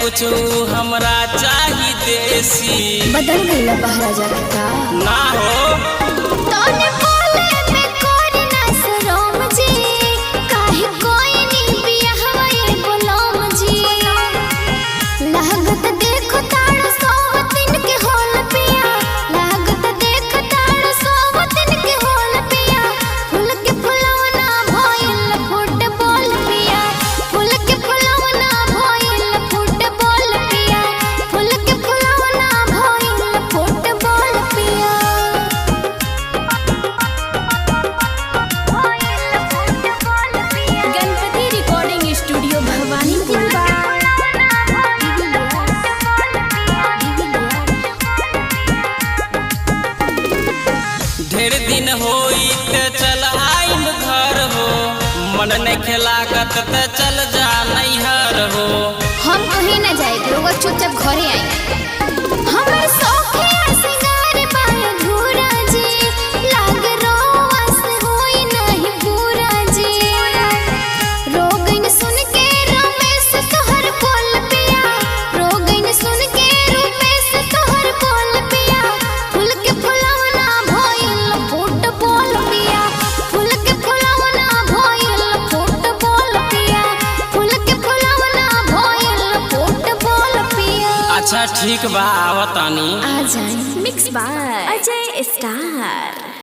कुछ हमरा चाही देसी। बदल गई बहरा जाता ना हो तोने बोले में कोरी ना सरोम जी काहे कोई नी बियाहवा ये बोलोम जी लागत देखो ताड़ सोवतिन के होल पिया लागत देखो ताड़ सोवतिन के होल पिया फूल के फुलवना भइल फुटबॉल पिया फूल के फुलवना भइल फुटबॉल पिया फूल के फुलवना भइल फुटबॉल पिया गणपति रिकॉर्डिंग स्टूडियो भवानीपुर ढेर दिन होई त चल आइम घर हो, मन नहीं खेलागत त चल जा नैहर हो। हम कहीं न जाए लोग चुपचाप घरे आई हमर सौखे सिंगार बाय धूरा जी लाग रोवास होई नहीं पूरा जी रोगन सुन के रमेश तोहर बोल पिया रोगन सुन के रमेश तोहर बोल पिया फूल के फुलवना भइल फुटबॉल पिया फूल के फुलवना भइल फुटबॉल पिया फूल के फुलवना भइल फुटबॉल पिया। अच्छा ठीक बा आवतानी। आ जाए मिक्स बाय अजय स्टार।